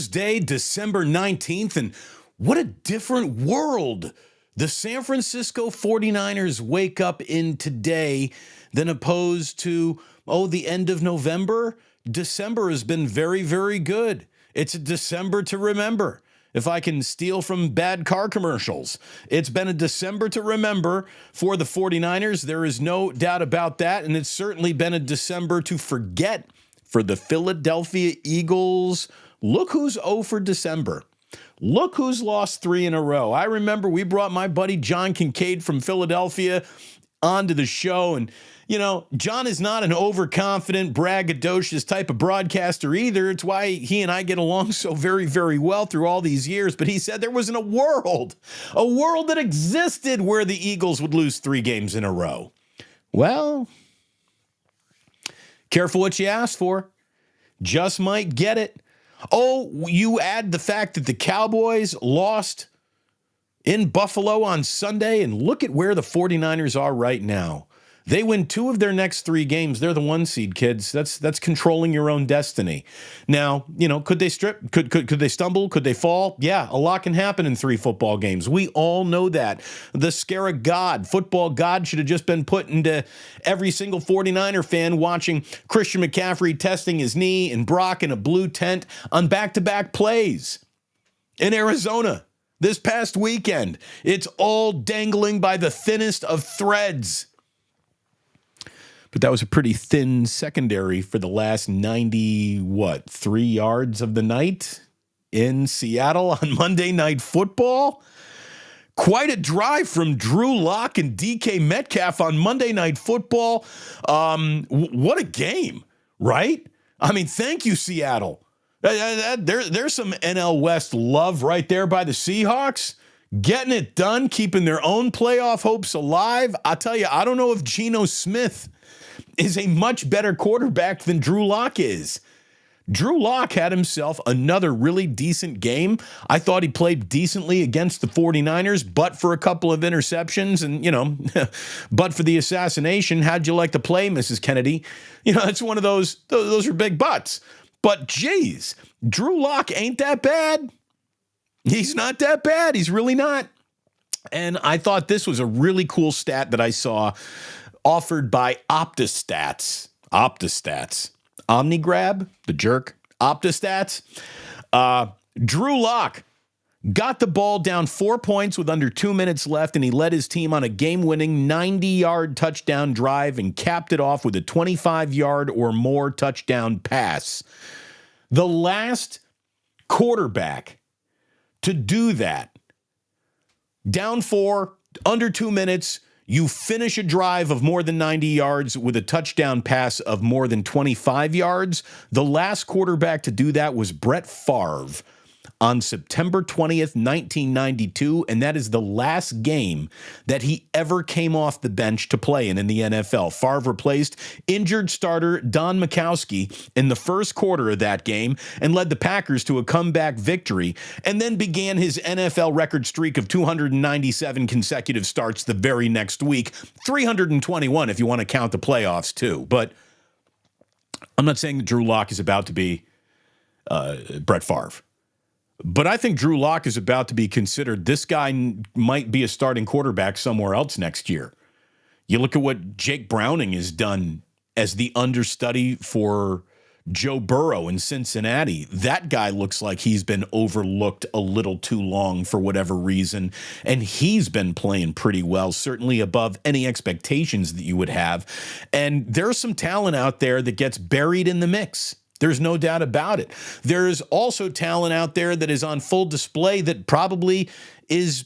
Tuesday, December 19th, and what a different world the San Francisco 49ers wake up in today than opposed to, the end of November. December has been very, very good. It's a December to remember. If I can steal from bad car commercials, it's been a December to remember for the 49ers. There is no doubt about that. And it's certainly been a December to forget for the Philadelphia Eagles. Look who's 0 for December. Look who's lost 3 in a row. I remember we brought my buddy John Kincaid from Philadelphia onto the show. And, John is not an overconfident, braggadocious type of broadcaster either. It's why he and I get along so very, very well through all these years. But he said there wasn't a world that existed where the Eagles would lose 3 games in a row. Well, careful what you ask for. Just might get it. Oh, you add the fact that the Cowboys lost in Buffalo on Sunday, and look at where the 49ers are right now. They win 2 of their next 3 games. They're the 1 seed, kids. That's controlling your own destiny. Now, could they strip? Could they stumble? Could they fall? Yeah, a lot can happen in 3 football games. We all know that. The scare of God, football God, should have just been put into every single 49er fan watching Christian McCaffrey testing his knee and Brock in a blue tent on back-to-back plays in Arizona this past weekend. It's all dangling by the thinnest of threads. But that was a pretty thin secondary for the last 3 yards of the night in Seattle on Monday Night Football. Quite a drive from Drew Lock and DK Metcalf on Monday Night Football. What a game, right? I mean, thank you, Seattle. There's some NL West love right there by the Seahawks. Getting it done, keeping their own playoff hopes alive. I tell you, I don't know if Geno Smith is a much better quarterback than Drew Lock is. Drew Lock had himself another really decent game. I thought he played decently against the 49ers, but for a couple of interceptions and, but for the assassination. How'd you like to play, Mrs. Kennedy? It's one of those are big buts. But geez, Drew Lock ain't that bad. He's not that bad. He's really not. And I thought this was a really cool stat that I saw offered by OptiStats. OmniGrab, the jerk. OptiStats. Drew Lock got the ball down 4 points with under 2 minutes left, and he led his team on a game-winning 90-yard touchdown drive and capped it off with a 25-yard or more touchdown pass. The last quarterback to do that, down 4, under 2 minutes, you finish a drive of more than 90 yards with a touchdown pass of more than 25 yards. The last quarterback to do that was Brett Favre on September 20th, 1992, and that is the last game that he ever came off the bench to play in the NFL. Favre replaced injured starter Don Majkowski in the first quarter of that game and led the Packers to a comeback victory, and then began his NFL record streak of 297 consecutive starts the very next week, 321 if you want to count the playoffs too. But I'm not saying that Drew Lock is about to be Brett Favre. But I think Drew Lock is about to be considered. This guy might be a starting quarterback somewhere else next year. You look at what Jake Browning has done as the understudy for Joe Burrow in Cincinnati. That guy looks like he's been overlooked a little too long for whatever reason, and he's been playing pretty well, certainly above any expectations that you would have. And there's some talent out there that gets buried in the mix. There's no doubt about it. There's also talent out there that is on full display that probably is,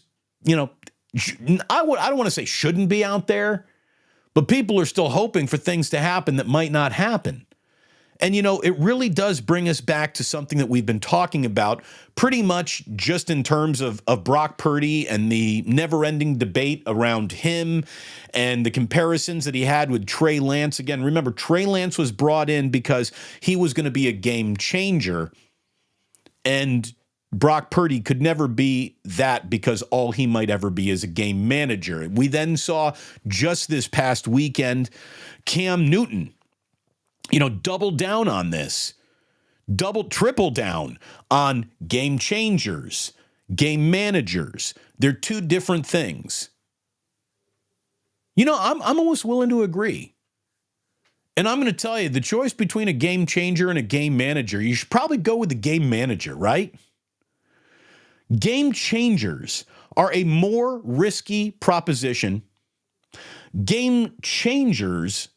I don't want to say shouldn't be out there, but people are still hoping for things to happen that might not happen. And, it really does bring us back to something that we've been talking about pretty much just in terms of Brock Purdy and the never-ending debate around him and the comparisons that he had with Trey Lance. Again, remember, Trey Lance was brought in because he was going to be a game changer, and Brock Purdy could never be that because all he might ever be is a game manager. We then saw just this past weekend Cam Newton, double down on this. triple down on game changers, game managers. They're two different things. You know, I'm almost willing to agree. And I'm going to tell you, the choice between a game changer and a game manager, you should probably go with the game manager, right? Game changers are a more risky proposition. Game changers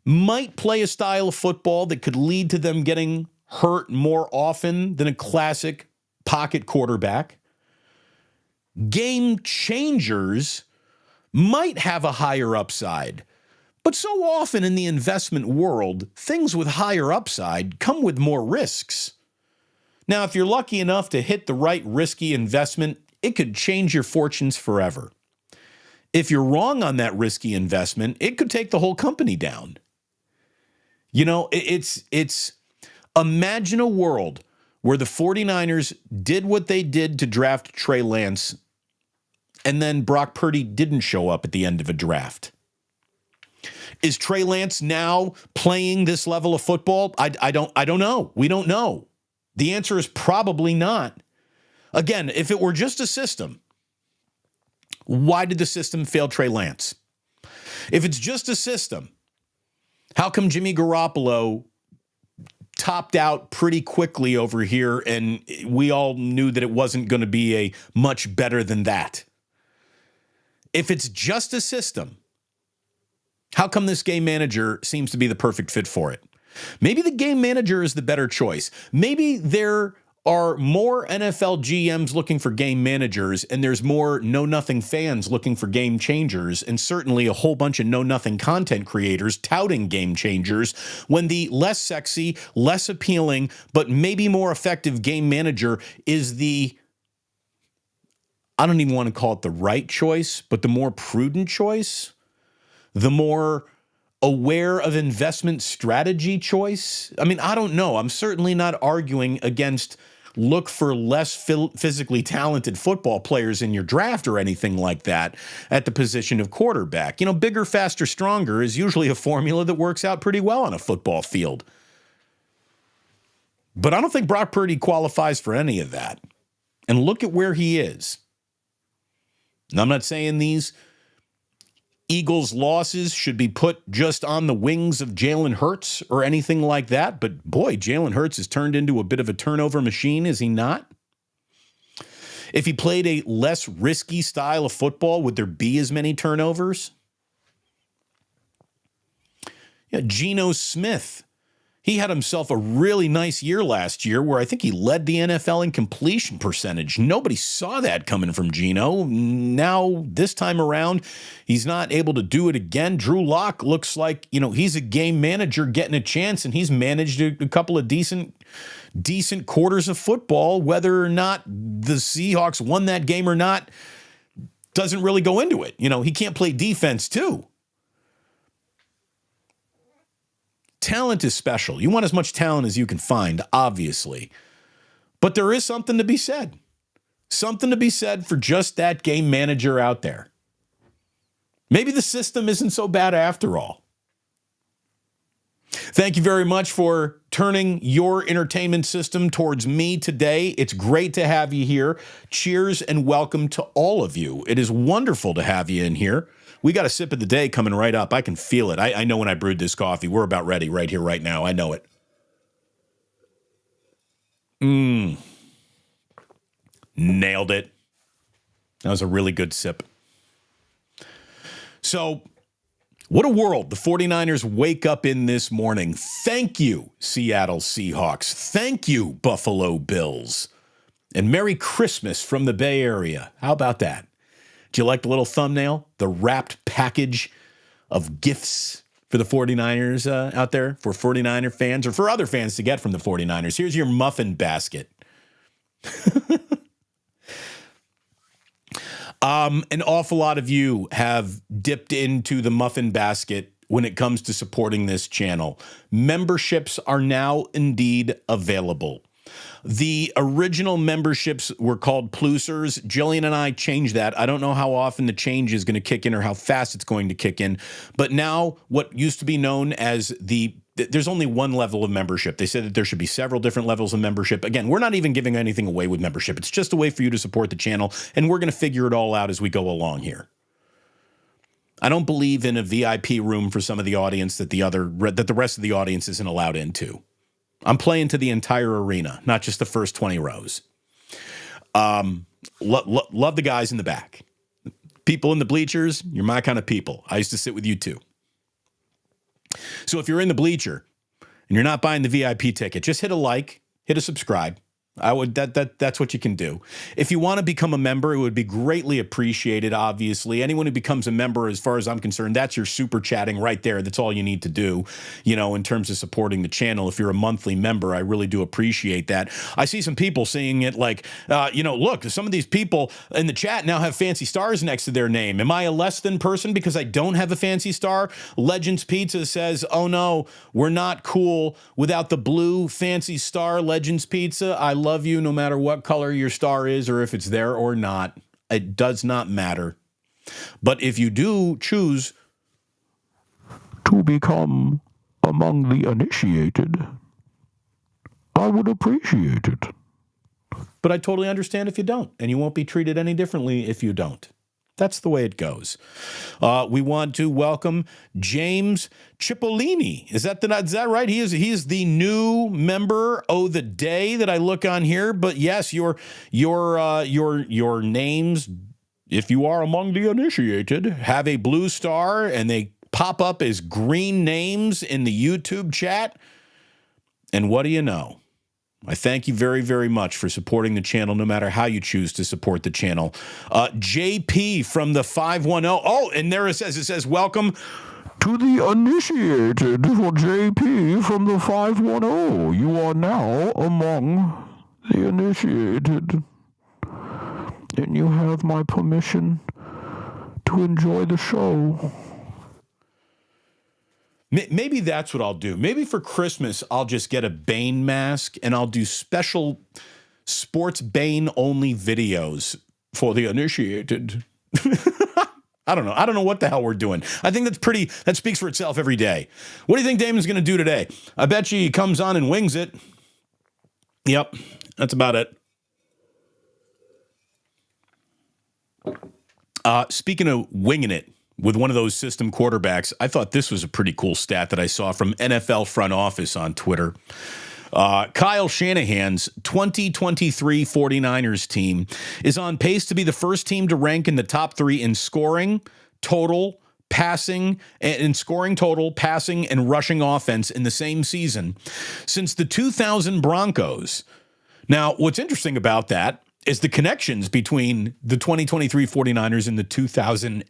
might play a style of football that could lead to them getting hurt more often than a classic pocket quarterback. Game changers might have a higher upside, but so often in the investment world, things with higher upside come with more risks. Now, if you're lucky enough to hit the right risky investment, it could change your fortunes forever. If you're wrong on that risky investment, it could take the whole company down. You know, it's imagine a world where the 49ers did what they did to draft Trey Lance, and then Brock Purdy didn't show up at the end of a draft. Is Trey Lance now playing this level of football? I don't know. We don't know. The answer is probably not. Again, if it were just a system, why did the system fail Trey Lance? If it's just a system, how come Jimmy Garoppolo topped out pretty quickly over here and we all knew that it wasn't going to be a much better than that? If it's just a system, how come this game manager seems to be the perfect fit for it? Maybe the game manager is the better choice. Maybe there are more NFL GMs looking for game managers, and there's more know-nothing fans looking for game changers, and certainly a whole bunch of know-nothing content creators touting game changers, when the less sexy, less appealing, but maybe more effective game manager is the, I don't even want to call it the right choice, but the more prudent choice, the more aware of investment strategy choice. I mean, I don't know. I'm certainly not arguing against look for less physically talented football players in your draft or anything like that at the position of quarterback. You know, bigger, faster, stronger is usually a formula that works out pretty well on a football field. But I don't think Brock Purdy qualifies for any of that. And look at where he is. And I'm not saying these Eagles' losses should be put just on the wings of Jalen Hurts or anything like that. But boy, Jalen Hurts has turned into a bit of a turnover machine, is he not? If he played a less risky style of football, would there be as many turnovers? Yeah, Geno Smith. He had himself a really nice year last year where I think he led the NFL in completion percentage. Nobody saw that coming from Geno. Now, this time around, he's not able to do it again. Drew Lock looks like, you know, he's a game manager getting a chance, and he's managed a couple of decent quarters of football. Whether or not the Seahawks won that game or not doesn't really go into it. You know, he can't play defense too. Talent is special. You want as much talent as you can find, obviously. But there is something to be said. Something to be said for just that game manager out there. Maybe the system isn't so bad after all. Thank you very much for turning your entertainment system towards me today. It's great to have you here. Cheers and welcome to all of you. It is wonderful to have you in here. We got a sip of the day coming right up. I can feel it. I know when I brewed this coffee. We're about ready right here, right now. I know it. Nailed it. That was a really good sip. So, what a world the 49ers wake up in this morning. Thank you, Seattle Seahawks. Thank you, Buffalo Bills. And Merry Christmas from the Bay Area. How about that? Do you like the little thumbnail? The wrapped package of gifts for the 49ers out there, for 49er fans or for other fans to get from the 49ers. Here's your muffin basket. An awful lot of you have dipped into the muffin basket when it comes to supporting this channel. Memberships are now indeed available. The original memberships were called Plusers. Jillian and I changed that. I don't know how often the change is going to kick in or how fast it's going to kick in. But now what used to be known as there's only one level of membership. They said that there should be several different levels of membership. Again, we're not even giving anything away with membership. It's just a way for you to support the channel, and we're going to figure it all out as we go along here. I don't believe in a VIP room for some of the audience that the rest of the audience isn't allowed into. I'm playing to the entire arena, not just the first 20 rows. Love the guys in the back. People in the bleachers, you're my kind of people. I used to sit with you too. So if you're in the bleacher and you're not buying the VIP ticket, just hit a like, hit a subscribe. That's what you can do. If you want to become a member, it would be greatly appreciated, obviously. Anyone who becomes a member, as far as I'm concerned, that's your super chatting right there. That's all you need to do, in terms of supporting the channel. If you're a monthly member, I really do appreciate that. I see some people saying it like, look, some of these people in the chat now have fancy stars next to their name. Am I a less than person because I don't have a fancy star? Legends Pizza says, oh no, we're not cool without the blue fancy star. Legends Pizza, I love you no matter what color your star is or if it's there or not. It does not matter. But if you do choose to become among the initiated, I would appreciate it. But I totally understand if you don't, and you won't be treated any differently if you don't. That's the way it goes. We want to welcome James Cipollini. Is that right? He is the new member of the day that I look on here. But yes, your names, if you are among the initiated, have a blue star and they pop up as green names in the YouTube chat. And what do you know? I thank you very, very much for supporting the channel, no matter how you choose to support the channel. JP from the 510. Oh, and there it says, welcome to the initiated for JP from the 510. You are now among the initiated. And you have my permission to enjoy the show. Maybe that's what I'll do. Maybe for Christmas, I'll just get a Bane mask and I'll do special sports Bane only videos for the initiated. I don't know. I don't know what the hell we're doing. I think that speaks for itself every day. What do you think Damon's going to do today? I bet you he comes on and wings it. Yep. That's about it. Speaking of winging it, with one of those system quarterbacks, I thought this was a pretty cool stat that I saw from NFL Front Office on Twitter. Kyle Shanahan's 2023 49ers team is on pace to be the first team to rank in the top 3 in scoring, total, passing, and rushing offense in the same season since the 2000 Broncos. Now, what's interesting about that is the connections between the 2023 49ers and the 2000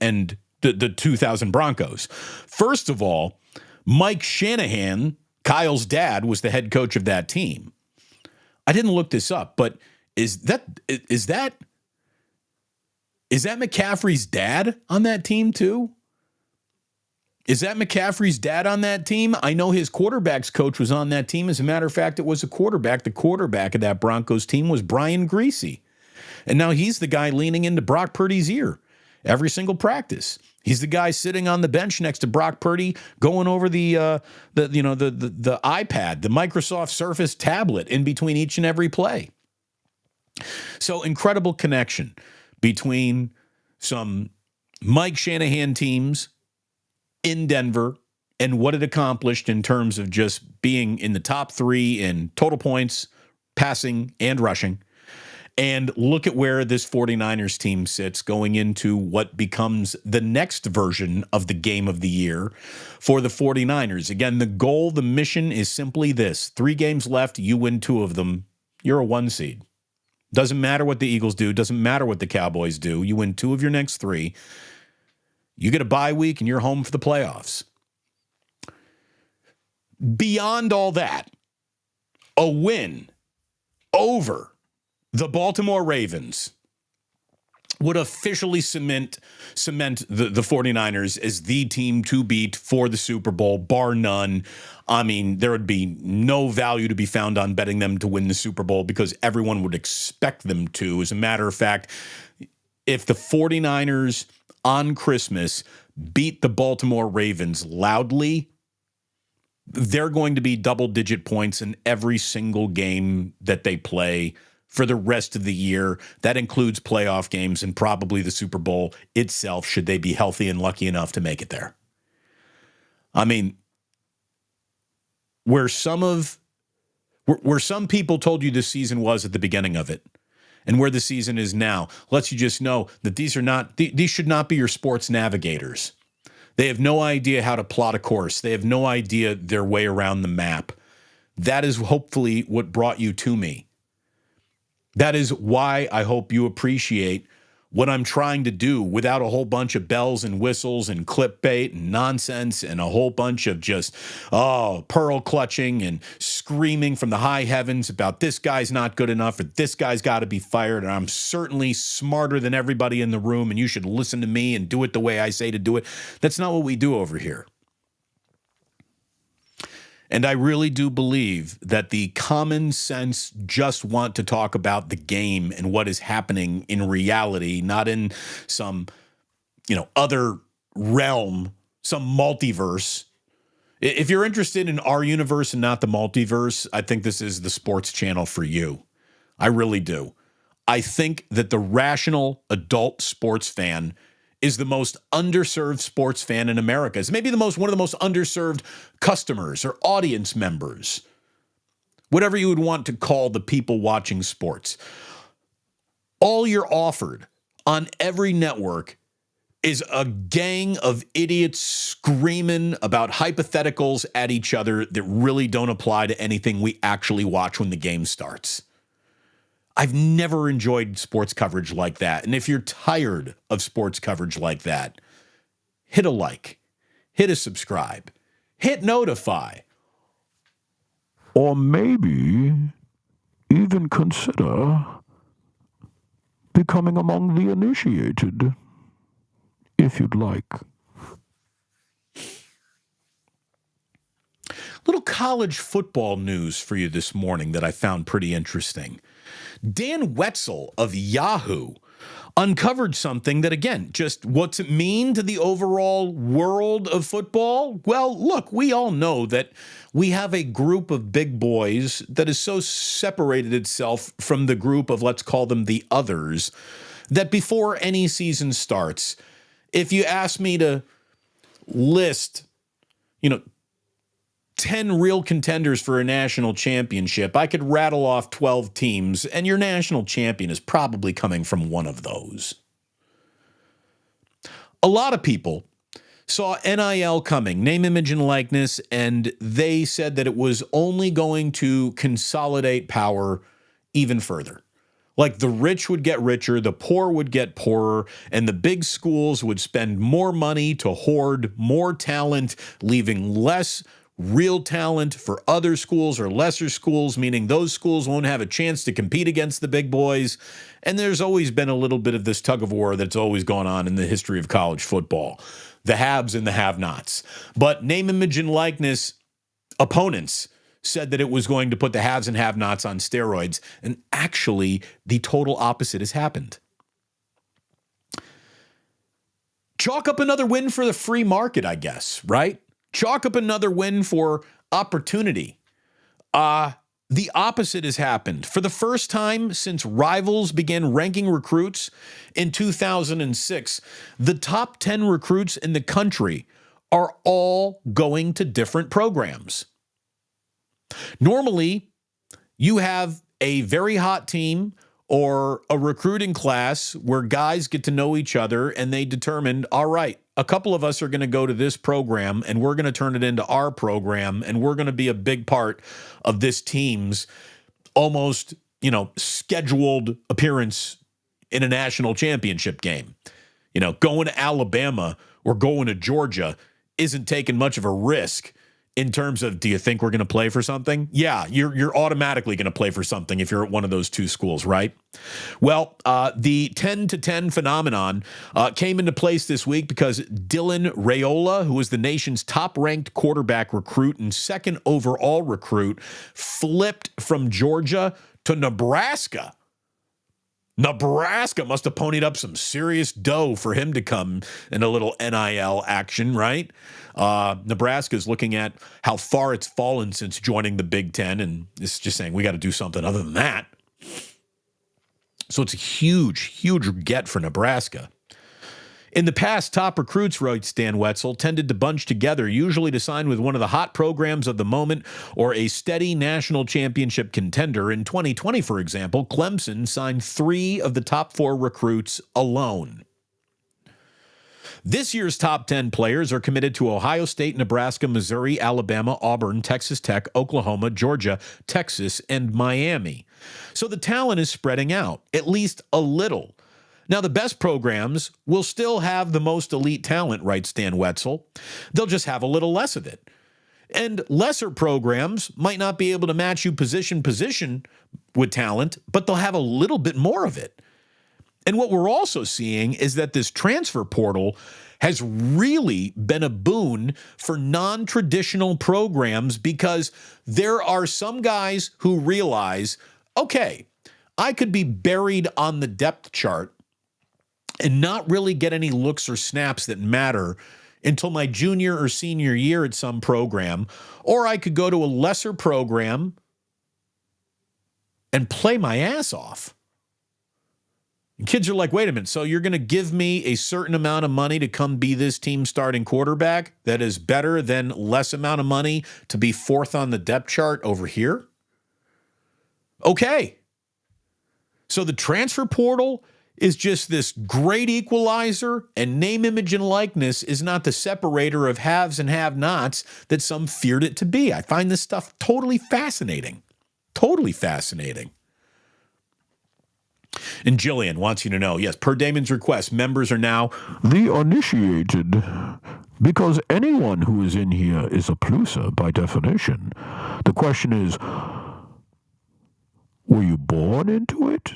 Broncos. First of all, Mike Shanahan, Kyle's dad, was the head coach of that team. I didn't look this up, but is that McCaffrey's dad on that team too? Is that McCaffrey's dad on that team? I know his quarterback's coach was on that team. As a matter of fact, it was a quarterback. The quarterback of that Broncos team was Brian Greasy. And now he's the guy leaning into Brock Purdy's ear every single practice. He's the guy sitting on the bench next to Brock Purdy, going over the iPad, the Microsoft Surface tablet in between each and every play. So incredible connection between some Mike Shanahan teams in Denver and what it accomplished in terms of just being in the top 3 in total points, passing, and rushing. And look at where this 49ers team sits going into what becomes the next version of the game of the year for the 49ers. Again, the goal, the mission is simply this. 3 games left, you win 2 of them, you're a 1 seed. Doesn't matter what the Eagles do, doesn't matter what the Cowboys do. You win 2 of your next 3. You get a bye week and you're home for the playoffs. Beyond all that, a win over the Baltimore Ravens would officially cement the 49ers as the team to beat for the Super Bowl, bar none. I mean, there would be no value to be found on betting them to win the Super Bowl because everyone would expect them to. As a matter of fact, if the 49ers on Christmas beat the Baltimore Ravens loudly, they're going to be double-digit points in every single game that they play for the rest of the year. That includes playoff games and probably the Super Bowl itself, should they be healthy and lucky enough to make it there. I mean, where some people told you the season was at the beginning of it and where the season is now lets you just know that these should not be your sports navigators. They have no idea how to plot a course. They have no idea their way around the map. That is hopefully what brought you to me. That is why I hope you appreciate what I'm trying to do without a whole bunch of bells and whistles and clickbait and nonsense and a whole bunch of just, pearl clutching and screaming from the high heavens about this guy's not good enough or this guy's got to be fired. And I'm certainly smarter than everybody in the room and you should listen to me and do it the way I say to do it. That's not what we do over here. And I really do believe that the common sense just want to talk about the game and what is happening in reality, not in some, other realm, some multiverse. If you're interested in our universe and not the multiverse, I think this is the sports channel for you. I really do. I think that the rational adult sports fan is the most underserved sports fan in America. Is maybe one of the most underserved customers or audience members, whatever you would want to call the people watching sports. All you're offered on every network is a gang of idiots screaming about hypotheticals at each other that really don't apply to anything we actually watch when the game starts. I've never enjoyed sports coverage like that. And if you're tired of sports coverage like that, hit a like, hit a subscribe, hit notify, or maybe even consider becoming among the initiated, if you'd like. Little college football news for you this morning that I found pretty interesting. Dan Wetzel of Yahoo uncovered something that, again, just what's it mean to the overall world of football? Well, look, we all know that we have a group of big boys that has so separated itself from the group of, let's call them the others, that before any season starts, if you ask me to list, 10 real contenders for a national championship, I could rattle off 12 teams, and your national champion is probably coming from one of those. A lot of people saw NIL coming, name, image, and likeness, and they said that it was only going to consolidate power even further. Like the rich would get richer, the poor would get poorer, and the big schools would spend more money to hoard more talent, leaving less real talent for other schools or lesser schools, meaning those schools won't have a chance to compete against the big boys. And there's always been a little bit of this tug of war that's always gone on in the history of college football, the haves and the have-nots. But name, image, and likeness opponents said that it was going to put the haves and have-nots on steroids. And actually, the total opposite has happened. Chalk up another win for the free market, I guess, right? Chalk up another win for opportunity. The opposite has happened. For the first time since Rivals began ranking recruits in 2006, the top 10 recruits in the country are all going to different programs. Normally, you have a very hot team or a recruiting class where guys get to know each other and they determined, all right, a couple of us are going to go to this program and we're going to turn it into our program and we're going to be a big part of this team's almost, scheduled appearance in a national championship game. Going to Alabama or going to Georgia isn't taking much of a risk in terms of, do you think we're going to play for something? Yeah, you're automatically going to play for something if you're at one of those two schools, right? Well, the 10-to-10 phenomenon came into place this week because Dylan Raiola, who was the nation's top-ranked quarterback recruit and second overall recruit, flipped from Georgia to Nebraska. Nebraska must have ponied up some serious dough for him to come in a little NIL action, right? Nebraska's looking at how far it's fallen since joining the Big Ten, and it's just saying we got to do something other than that. So it's a huge, huge get for Nebraska. In the past, top recruits, wrote Stan Wetzel, tended to bunch together, usually to sign with one of the hot programs of the moment or a steady national championship contender. In 2020, for example, Clemson signed 3 of the top 4 recruits alone. This year's top 10 players are committed to Ohio State, Nebraska, Missouri, Alabama, Auburn, Texas Tech, Oklahoma, Georgia, Texas, and Miami. So the talent is spreading out, at least a little. Now, the best programs will still have the most elite talent, writes Stan Wetzel. They'll just have a little less of it. And lesser programs might not be able to match you position with talent, but they'll have a little bit more of it. And what we're also seeing is that this transfer portal has really been a boon for non-traditional programs because there are some guys who realize, okay, I could be buried on the depth chart and not really get any looks or snaps that matter until my junior or senior year at some program, or I could go to a lesser program and play my ass off. And kids are like, wait a minute, so you're going to give me a certain amount of money to come be this team's starting quarterback that is better than less amount of money to be 4th on the depth chart over here? Okay. So the transfer portal is just this great equalizer, and name, image, and likeness is not the separator of haves and have-nots that some feared it to be. I find this stuff totally fascinating. Totally fascinating. And Jillian wants you to know, yes, per Damon's request, members are now the initiated, because anyone who is in here is a pluser by definition. The question is, were you born into it?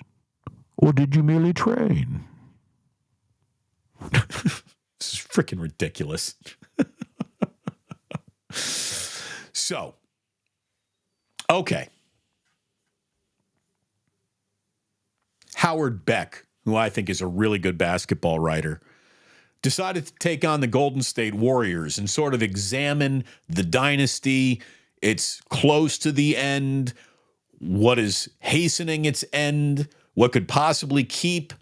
Or did you merely train? This is freaking ridiculous. So, okay. Howard Beck, who I think is a really good basketball writer, decided to take on the Golden State Warriors and sort of examine the dynasty. It's close to the end. What is hastening its end? What could possibly keep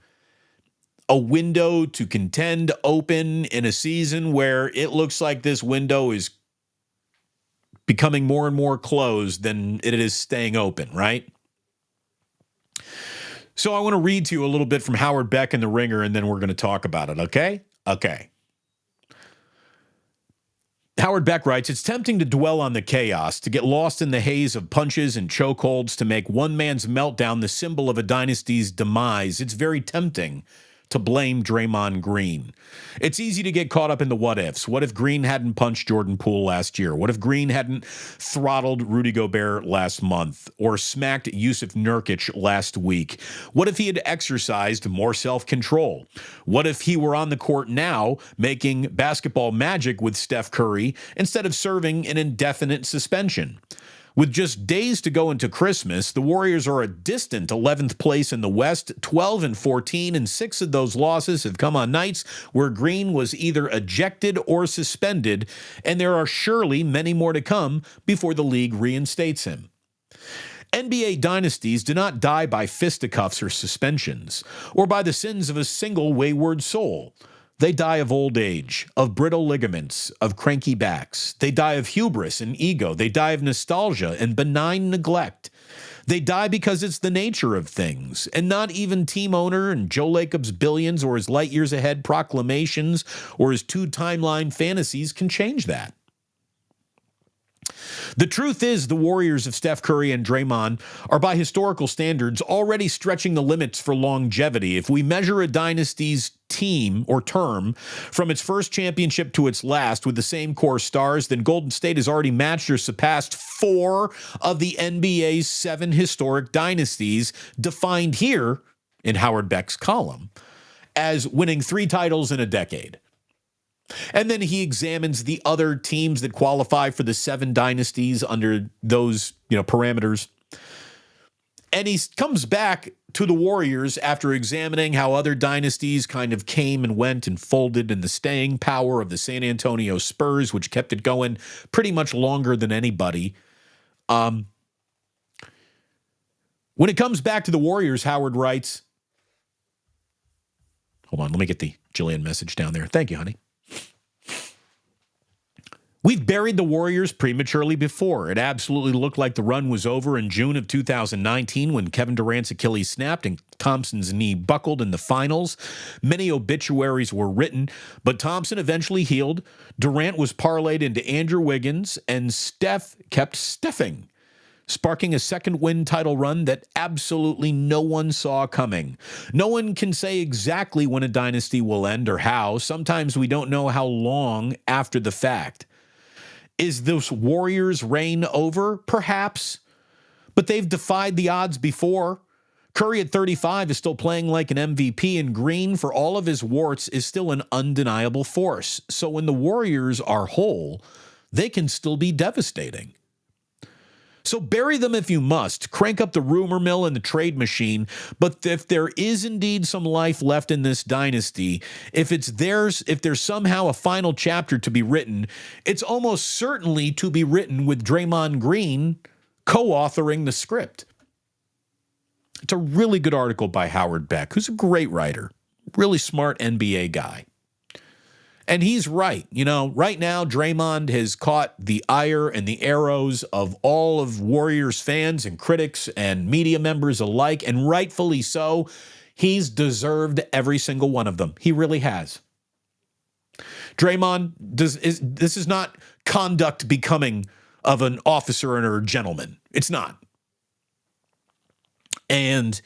a window to contend open in a season where it looks like this window is becoming more and more closed than it is staying open, right? So I want to read to you a little bit from Howard Beck in The Ringer, and then we're going to talk about it, okay? Okay. Howard Beck writes, it's tempting to dwell on the chaos, to get lost in the haze of punches and chokeholds, to make one man's meltdown the symbol of a dynasty's demise. It's very tempting to blame Draymond Green. It's easy to get caught up in the what ifs. What if Green hadn't punched Jordan Poole last year? What if Green hadn't throttled Rudy Gobert last month or smacked Yusuf Nurkic last week? What if he had exercised more self-control? What if he were on the court now making basketball magic with Steph Curry instead of serving an indefinite suspension? With just days to go into Christmas, the Warriors are a distant 11th place in the West, 12-14, and 6 of those losses have come on nights where Green was either ejected or suspended, and there are surely many more to come before the league reinstates him. NBA dynasties do not die by fisticuffs or suspensions, or by the sins of a single wayward soul. They die of old age, of brittle ligaments, of cranky backs. They die of hubris and ego. They die of nostalgia and benign neglect. They die because it's the nature of things, and not even team owner and Joe Lacob's billions or his light years ahead proclamations or his 2 timeline fantasies can change that. The truth is, the Warriors of Steph Curry and Draymond are, by historical standards, already stretching the limits for longevity. If we measure a dynasty's team or term from its first championship to its last with the same core stars, then Golden State has already matched or surpassed 4 of the NBA's 7 historic dynasties, defined here in Howard Beck's column as winning 3 titles in a decade. And then he examines the other teams that qualify for the 7 dynasties under those, parameters. And he comes back to the Warriors after examining how other dynasties kind of came and went and folded, and the staying power of the San Antonio Spurs, which kept it going pretty much longer than anybody. When it comes back to the Warriors, Howard writes, hold on, let me get the Jillian message down there. Thank you, honey. We've buried the Warriors prematurely before. It absolutely looked like the run was over in June of 2019 when Kevin Durant's Achilles snapped and Thompson's knee buckled in the finals. Many obituaries were written, but Thompson eventually healed. Durant was parlayed into Andrew Wiggins, and Steph kept Steffing, sparking a second win title run that absolutely no one saw coming. No one can say exactly when a dynasty will end or how. Sometimes we don't know how long after the fact. Is this Warriors' reign over? Perhaps. But they've defied the odds before. Curry at 35 is still playing like an MVP, and Green, for all of his warts, is still an undeniable force. So when the Warriors are whole, they can still be devastating. So bury them if you must. Crank up the rumor mill and the trade machine. But if there is indeed some life left in this dynasty, if there's somehow a final chapter to be written, it's almost certainly to be written with Draymond Green co-authoring the script. It's a really good article by Howard Beck, who's a great writer, really smart NBA guy. And he's right. Right now, Draymond has caught the ire and the arrows of all of Warriors fans and critics and media members alike, and rightfully so. He's deserved every single one of them. He really has. Draymond, this is not conduct becoming of an officer or a gentleman. It's not. And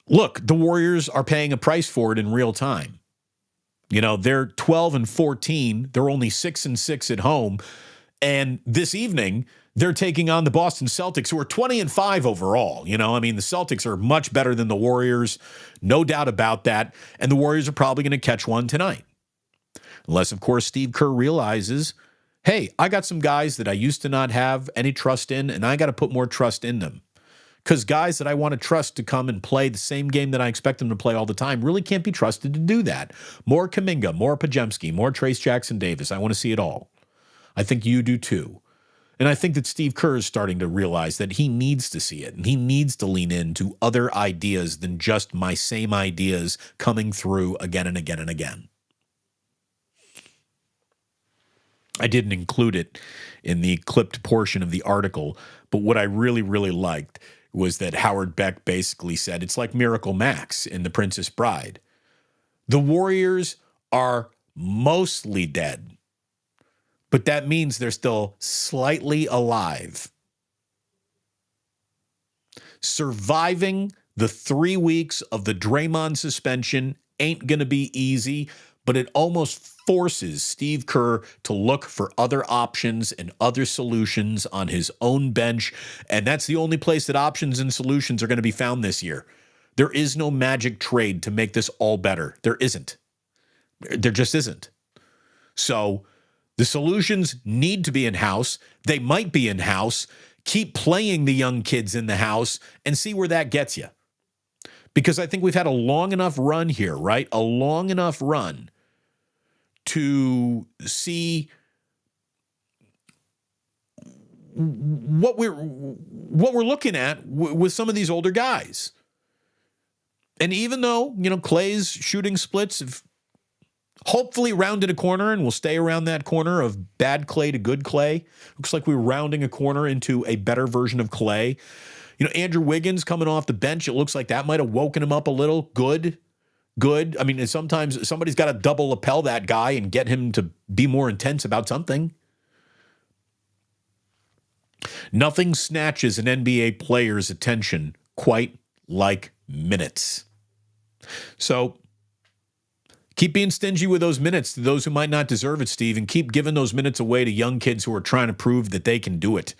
look, the Warriors are paying a price for it in real time. They're 12-14. They're only 6-6 at home. And this evening, they're taking on the Boston Celtics, who are 20-5 overall. The Celtics are much better than the Warriors. No doubt about that. And the Warriors are probably going to catch one tonight. Unless, of course, Steve Kerr realizes, hey, I got some guys that I used to not have any trust in, and I got to put more trust in them. Because guys that I want to trust to come and play the same game that I expect them to play all the time really can't be trusted to do that. More Kuminga, more Pajemski, more Trace Jackson-Davis. I want to see it all. I think you do too. And I think that Steve Kerr is starting to realize that he needs to see it, and he needs to lean into other ideas than just my same ideas coming through again and again and again. I didn't include it in the clipped portion of the article, but what I really, really liked was that Howard Beck basically said, it's like Miracle Max in The Princess Bride. The Warriors are mostly dead, but that means they're still slightly alive. Surviving the 3 weeks of the Draymond suspension ain't going to be easy, but it almost forces Steve Kerr to look for other options and other solutions on his own bench. And that's the only place that options and solutions are going to be found this year. There is no magic trade to make this all better. There isn't. There just isn't. So the solutions need to be in-house. They might be in-house. Keep playing the young kids in the house and see where that gets you. Because I think we've had a long enough run here, right? A long enough run to see what we're looking at with some of these older guys. And even though, Clay's shooting splits have hopefully rounded a corner and will stay around that corner of bad Clay to good Clay. Looks like we're rounding a corner into a better version of Clay. Andrew Wiggins coming off the bench, it looks like that might have woken him up a little. Good. I mean, sometimes somebody's got to double lapel that guy and get him to be more intense about something. Nothing snatches an NBA player's attention quite like minutes. So keep being stingy with those minutes to those who might not deserve it, Steve, and keep giving those minutes away to young kids who are trying to prove that they can do it.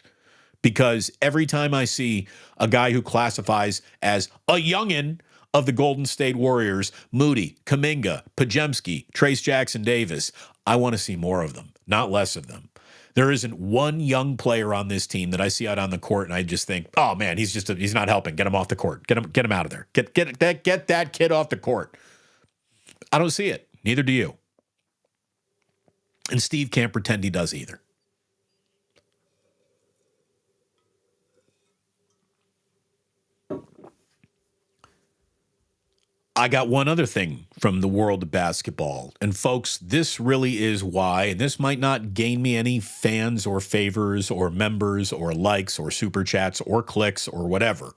Because every time I see a guy who classifies as a youngin' of the Golden State Warriors, Moody, Kuminga, Pajemski, Trace Jackson Davis, I want to see more of them, not less of them. There isn't one young player on this team that I see out on the court and I just think, oh man, he's not helping. Get him off the court. Get him out of there. Get that kid off the court. I don't see it. Neither do you. And Steve can't pretend he does either. I got one other thing from the world of basketball. And folks, this really is why, and this might not gain me any fans or favors or members or likes or super chats or clicks or whatever,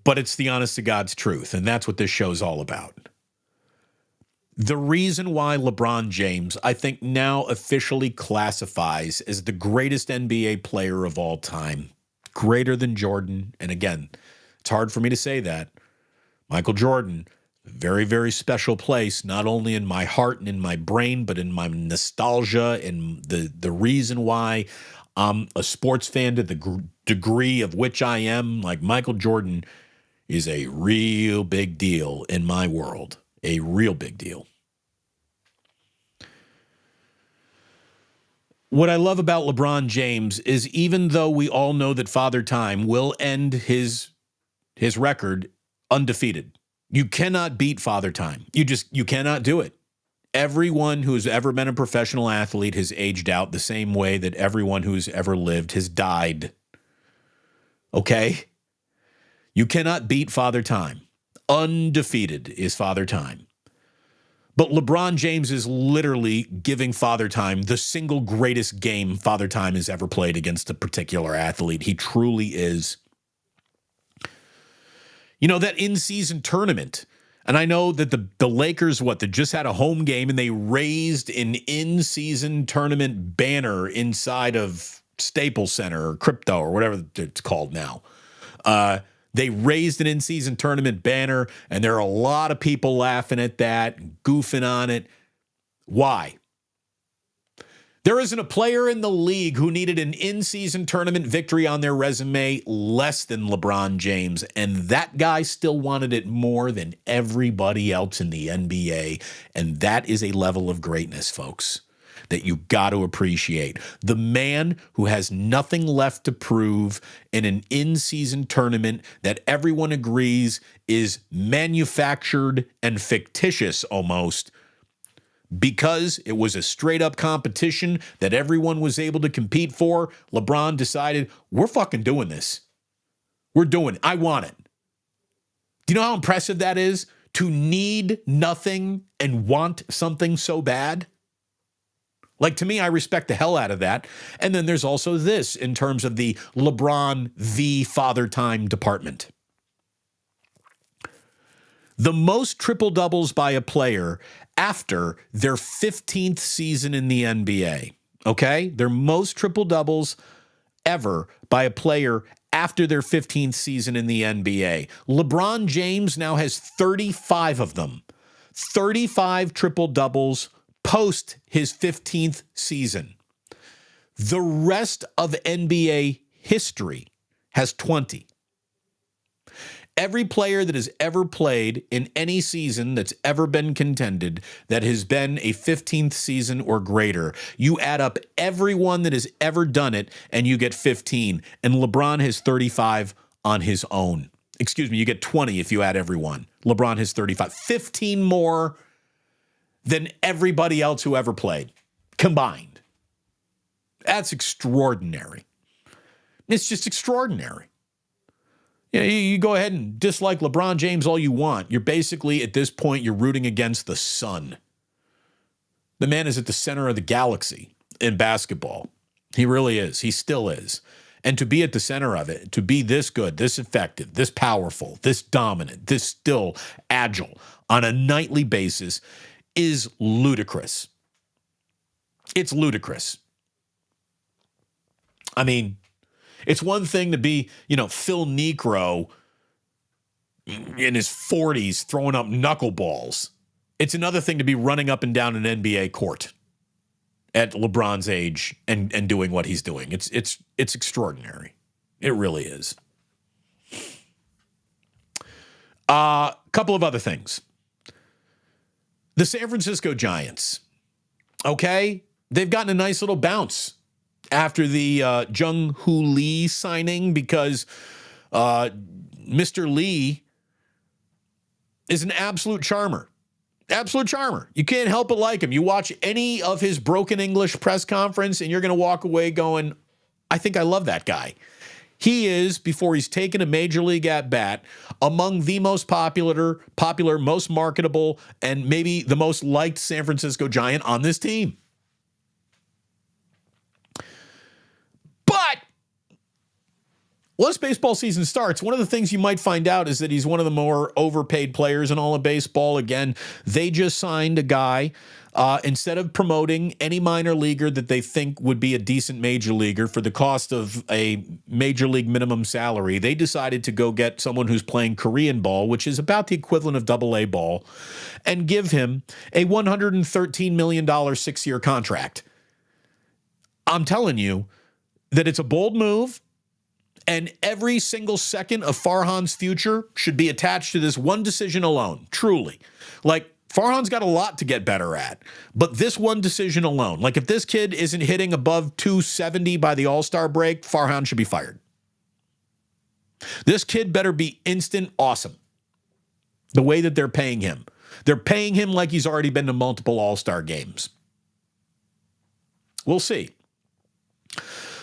but it's the honest to God's truth. And that's what this show's all about. The reason why LeBron James, I think, now officially classifies as the greatest NBA player of all time, greater than Jordan. And again, it's hard for me to say that. Michael Jordan, very, very special place, not only in my heart and in my brain, but in my nostalgia and the reason why I'm a sports fan to the degree of which I am. Like, Michael Jordan is a real big deal in my world, a real big deal. What I love about LeBron James is even though we all know that Father Time will end his record undefeated. You cannot beat Father Time. You cannot do it. Everyone who's ever been a professional athlete has aged out the same way that everyone who's ever lived has died. Okay? You cannot beat Father Time. Undefeated is Father Time. But LeBron James is literally giving Father Time the single greatest game Father Time has ever played against a particular athlete. He truly is. You know, that in-season tournament, and I know that the Lakers, they just had a home game, and they raised an in-season tournament banner inside of Staples Center or Crypto or whatever it's called now. They raised an in-season tournament banner, and there are a lot of people laughing at that, goofing on it. Why? There isn't a player in the league who needed an in-season tournament victory on their resume less than LeBron James, and that guy still wanted it more than everybody else in the NBA, and that is a level of greatness, folks, that you got to appreciate. The man who has nothing left to prove in an in-season tournament that everyone agrees is manufactured and fictitious almost, because it was a straight-up competition that everyone was able to compete for, LeBron decided, we're fucking doing this. We're doing it. I want it. Do you know how impressive that is? To need nothing and want something so bad? Like, to me, I respect the hell out of that. And then there's also this in terms of the LeBron v. Father Time department. The most triple-doubles by a player after their 15th season in the NBA, okay? Their most triple-doubles ever by a player after their 15th season in the NBA. LeBron James now has 35 of them. 35 triple-doubles post his 15th season. The rest of NBA history has 20. Every player that has ever played in any season that's ever been contended that has been a 15th season or greater, you add up everyone that has ever done it and you get 15. And LeBron has 35 on his own. Excuse me, you get 20 if you add everyone. LeBron has 35. 15 more than everybody else who ever played combined. That's extraordinary. It's just extraordinary. You know, you go ahead and dislike LeBron James all you want. You're basically, at this point, you're rooting against the sun. The man is at the center of the galaxy in basketball. He really is. He still is. And to be at the center of it, to be this good, this effective, this powerful, this dominant, this still agile on a nightly basis is ludicrous. It's ludicrous. I mean, It's one thing to be, Phil Niekro in his 40s throwing up knuckleballs. It's another thing to be running up and down an NBA court at LeBron's age and doing what he's doing. It's extraordinary. It really is. Couple of other things. The San Francisco Giants, okay? They've gotten a nice little bounce after the Jung-hoo Lee signing because Mr. Lee is an absolute charmer. Absolute charmer. You can't help but like him. You watch any of his broken English press conference and you're going to walk away going, I think I love that guy. He is, before he's taken a major league at bat, among the most popular, most marketable, and maybe the most liked San Francisco Giant on this team. But once baseball season starts, one of the things you might find out is that he's one of the more overpaid players in all of baseball. Again, they just signed a guy. Instead of promoting any minor leaguer that they think would be a decent major leaguer for the cost of a major league minimum salary, they decided to go get someone who's playing Korean ball, which is about the equivalent of AA ball, and give him a $113 million 6-year contract. I'm telling you that it's a bold move, and every single second of Farhan's future should be attached to this one decision alone, truly. Like, Farhan's got a lot to get better at, but this one decision alone, like if this kid isn't hitting above 270 by the All-Star break, Farhan should be fired. This kid better be instant awesome. The way that they're paying him. They're paying him like he's already been to multiple All-Star games. We'll see.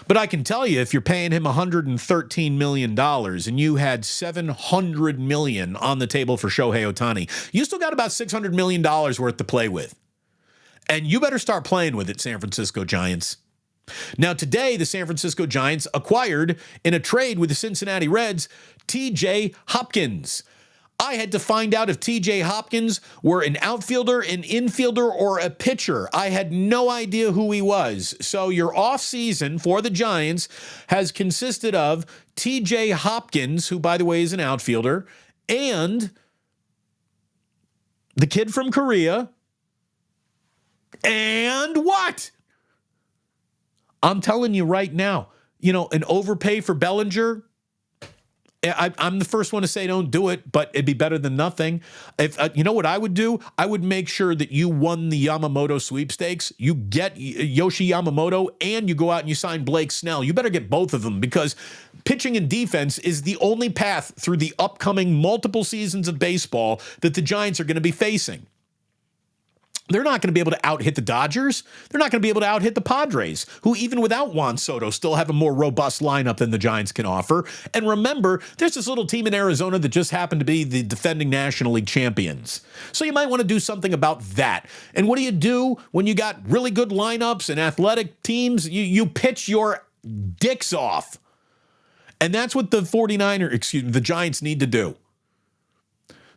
But I can tell you, if you're paying him $113 million and you had $700 million on the table for Shohei Ohtani, you still got about $600 million worth to play with. And you better start playing with it, San Francisco Giants. Now, today, the San Francisco Giants acquired, in a trade with the Cincinnati Reds, TJ Hopkins. I had to find out if TJ Hopkins were an outfielder, an infielder, or a pitcher. I had no idea who he was. So your offseason for the Giants has consisted of TJ Hopkins, who, by the way, is an outfielder, and the kid from Korea. And what? I'm telling you right now, an overpay for Bellinger, I'm the first one to say don't do it, but it'd be better than nothing. If you know what I would do? I would make sure that you won the Yamamoto sweepstakes. You get Yoshi Yamamoto and you go out and you sign Blake Snell. You better get both of them because pitching and defense is the only path through the upcoming multiple seasons of baseball that the Giants are going to be facing. They're not going to be able to out-hit the Dodgers. They're not going to be able to out-hit the Padres, who even without Juan Soto still have a more robust lineup than the Giants can offer. And remember, there's this little team in Arizona that just happened to be the defending National League champions. So you might want to do something about that. And what do you do when you got really good lineups and athletic teams? You pitch your dicks off. And that's what the Giants need to do.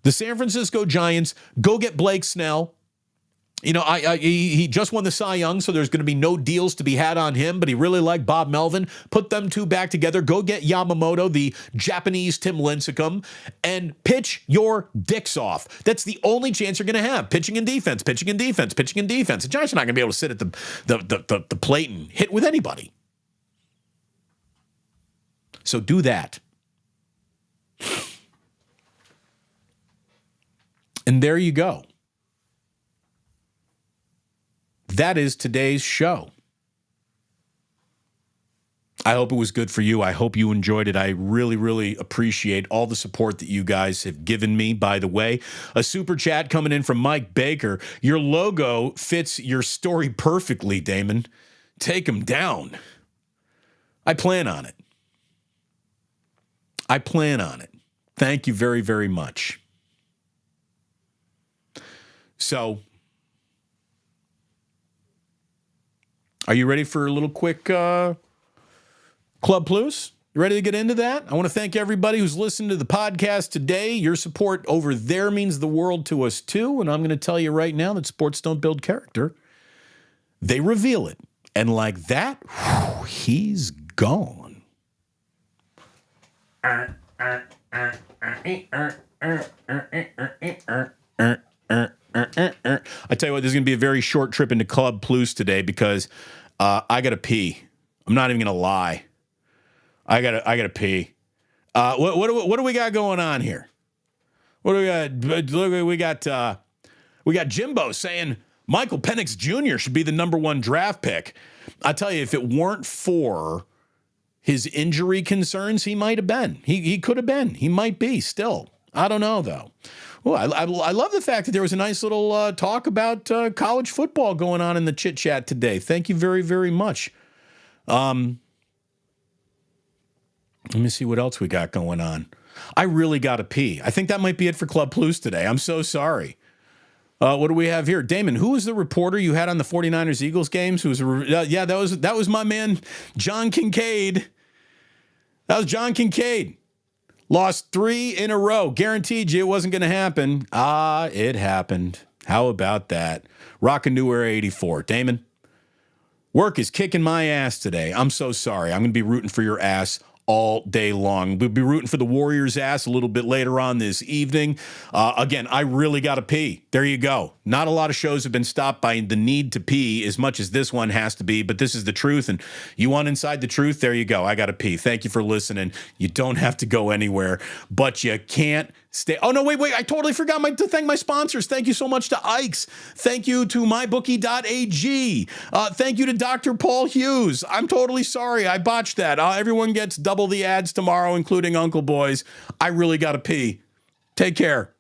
The San Francisco Giants, go get Blake Snell. He just won the Cy Young, so there's going to be no deals to be had on him, but he really liked Bob Melvin. Put them two back together. Go get Yamamoto, the Japanese Tim Lincecum, and pitch your dicks off. That's the only chance you're going to have. Pitching and defense, pitching and defense, pitching and defense. The Giants are not going to be able to sit at the plate and hit with anybody. So do that. And there you go. That is today's show. I hope it was good for you. I hope you enjoyed it. I really, really appreciate all the support that you guys have given me. By the way, a super chat coming in from Mike Baker. Your logo fits your story perfectly, Damon. Take him down. I plan on it. Thank you very, very much. So, are you ready for a little quick Club Plus? You ready to get into that? I want to thank everybody who's listened to the podcast today. Your support over there means the world to us too. And I'm going to tell you right now that sports don't build character. They reveal it. And like that, he's gone. I tell you what, this is going to be a very short trip into Club Plus today because I got to pee. I'm not even going to lie. I gotta pee. What do we got going on here? What do we got? Look, we got Jimbo saying Michael Penix Jr. should be the number 1 draft pick. I tell you, if it weren't for his injury concerns, he might have been. He could have been. He might be still. I don't know though. Well, I love the fact that there was a nice little talk about college football going on in the chit chat today. Thank you very, very much. Let me see what else we got going on. I really got to pee. I think that might be it for Club Plus today. I'm so sorry. What do we have here? Damon, who was the reporter you had on the 49ers Eagles games? That was my man, John Kincaid. That was John Kincaid. Lost 3 in a row. Guaranteed you it wasn't going to happen. It happened. How about that? Rockin' New Era 84. Damon, work is kicking my ass today. I'm so sorry. I'm going to be rooting for your ass all day long. We'll be rooting for the Warriors' ass a little bit later on this evening. Again, I really got to pee. There you go. Not a lot of shows have been stopped by the need to pee as much as this one has to be, but this is the truth, and you want inside the truth? There you go. I got to pee. Thank you for listening. You don't have to go anywhere, but you can't stay. Oh, no, wait. I totally forgot to thank my sponsors. Thank you so much to Ike's. Thank you to mybookie.ag. Thank you to Dr. Paul Hughes. I'm totally sorry. I botched that. Everyone gets double the ads tomorrow, including Uncle Boys. I really got to pee. Take care.